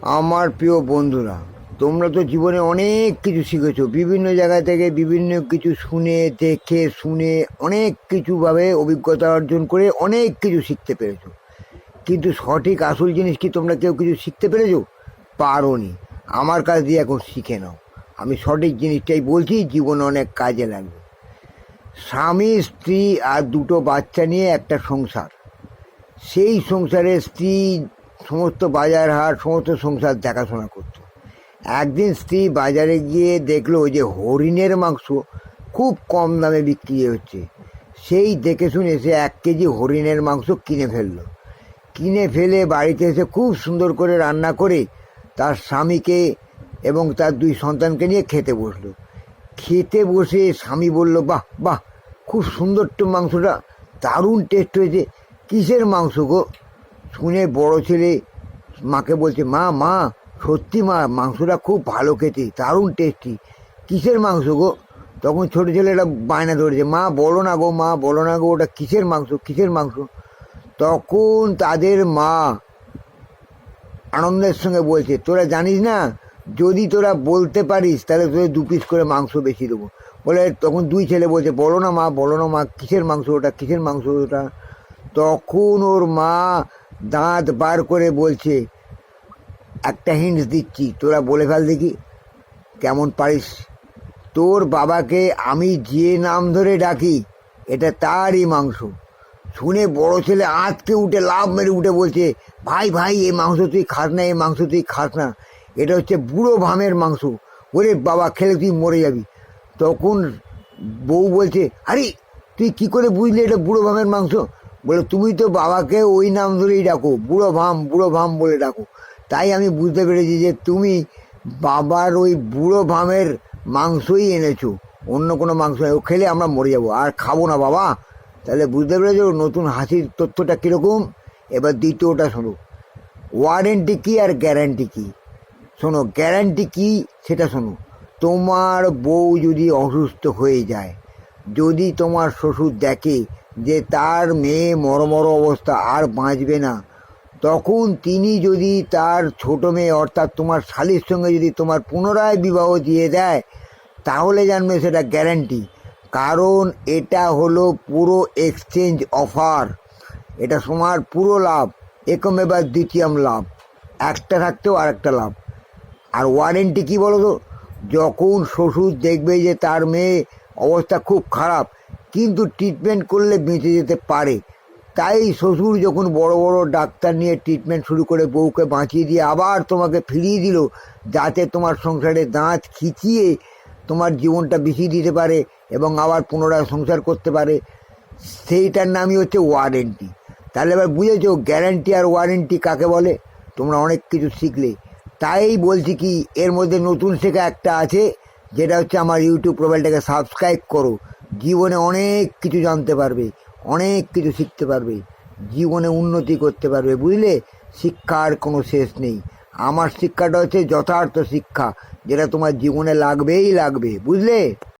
আমার প্রিয় বন্ধুরা, তোমরা তো জীবনে অনেক কিছু শিখেছো, বিভিন্ন জায়গা থেকে বিভিন্ন কিছু শুনে দেখে শুনে অনেক কিছুভাবে অভিজ্ঞতা অর্জন করে অনেক কিছু শিখতে পেরেছো। কিন্তু সঠিক আসল জিনিস কি তোমরা কেউ কিছু শিখতে পেরেছো? পারোনি। আমার কাছ দিয়ে এখন শিখে নাও। আমি সঠিক জিনিসটাই বলছি, জীবনে অনেক কাজে লাগবে। স্বামী স্ত্রী আর দুটো বাচ্চা নিয়ে একটা সংসার। সেই সংসারে স্ত্রী সমস্ত বাজার হাট সমস্ত সংসার দেখাশোনা করত। একদিন স্ত্রী বাজারে গিয়ে দেখলো যে হরিণের মাংস খুব কম দামে বিক্রি হচ্ছে। সেই দেখে শুনে সে 1 কেজি হরিণের মাংস কিনে ফেললো। কিনে ফেলে বাড়িতে এসে খুব সুন্দর করে রান্না করে তার স্বামীকে এবং তার 2 সন্তানকে নিয়ে খেতে বসলো। খেতে বসে স্বামী বলল, বাহ বাহ, খুব সুন্দর তো মাংসটা, দারুণ টেস্ট হয়েছে। কিসের মাংস গো? শুনে বড় ছেলে মাকে বলছে, মা মা সত্যি মা, মাংসটা খুব ভালো খেতে, দারুণ টেস্টি। কিসের মাংস গো? তখন ছোটো ছেলেটা বায়না ধরেছে, মা বলো না গো, মা বলো না গো, ওটা কিসের মাংস, কিসের মাংস? তখন তাদের মা আনন্দের সঙ্গে বলছে, তোরা জানিস না, যদি তোরা বলতে পারিস তাহলে তোদের 2 পিস করে মাংস বেশি দেবো। বলে তখন 2 ছেলে বলছে, বলো না মা, বলো না মা, কিসের মাংস ওটা, কিসের মাংস ওটা? তখন ওর মা দাঁত বার করে বলছে, একটা হিন্টস দিচ্ছি, তোরা বলে ফেল দেখি কেমন পারিস। তোর বাবাকে আমি যে নাম ধরে ডাকি, এটা তারই মাংস। শুনে বড় ছেলে আঁতকে উঠে লাফ মেরে উঠে বলছে, ভাই ভাই, এই মাংস তুই খাস না, এই মাংস তুই খাস না, এটা হচ্ছে বুড়ো ভামের মাংস। ওরে বাবা, খেলে তুই মরে যাবি। তখন বউ বলছে, আরে তুই কি করে বুঝলি এটা বুড়ো ভামের মাংস? বলে, তুমি তো বাবাকে ওই নাম ধরেই ডাকো, বুড়ো ভাম বলে ডাকো, তাই আমি বুঝতে পেরেছি যে তুমি বাবার ওই বুড়ো ভামের মাংসই এনেছো, অন্য কোনো মাংস নেই, ও খেলে আমরা মরে যাবো, আর খাবো না বাবা। তাহলে বুঝতে পেরেছো নতুন হাসির তথ্যটা কীরকম? এবার দ্বিতীয়টা শোনো, ওয়ারেন্টি কী আর গ্যারান্টি কী। শোনো, গ্যারান্টি কী সেটা শোনো। তোমার বউ যদি অসুস্থ হয়ে যায়, যদি তোমার শ্বশুর দেখে যে তার মেয়ে মরমর অবস্থা, আর বাঁচবে না, তখন তিনি যদি তার ছোট মেয়ে অর্থাৎ তোমার শালীর সঙ্গে যদি তোমার পুনরায় বিবাহ দিয়ে দেয়, তাহলে জানবে সেটা গ্যারান্টি। কারণ এটা হলো পুরো এক্সচেঞ্জ অফার, এটা তোমার পুরো লাভ, একম এবার দ্বিতীয়ম লাভ, একটা থাকতেও আর একটা লাভ। আর ওয়ারেন্টি কী বলো তো? যখন শ্বশুর দেখবে যে তার মেয়ে অবস্থা খুব খারাপ, কিন্তু ট্রিটমেন্ট করলে বেঁচে যেতে পারে, তাই শ্বশুর যখন বড় বড় ডাক্তার নিয়ে ট্রিটমেন্ট শুরু করে বউকে বাঁচিয়ে দিয়ে আবার তোমাকে ফিরিয়ে দিল, যাতে তোমার সংসারে দাঁত খিচিয়ে তোমার জীবনটা বিছিয়ে দিতে পারে এবং আবার পুনরায় সংসার করতে পারে, সেইটার নামই হচ্ছে ওয়ারেন্টি। তাহলে এবার বুঝেছো গ্যারান্টি আর ওয়ারেন্টি কাকে বলে? তোমরা অনেক কিছু শিখলে। তাই বলছি কি, এর মধ্যে নতুন শেখা একটা আছে, যেটা হচ্ছে আমার ইউটিউব প্রোফাইলটাকে সাবস্ক্রাইব করো। জীবনে অনেক কিছু জানতে পারবে, অনেক কিছু শিখতে পারবে, জীবনে উন্নতি করতে পারবে। বুঝলে, শিক্ষার কোনো শেষ নেই। আমার শিক্ষাটা হচ্ছে যথার্থ শিক্ষা, যেটা তোমার জীবনে লাগবেই লাগবে। বুঝলে?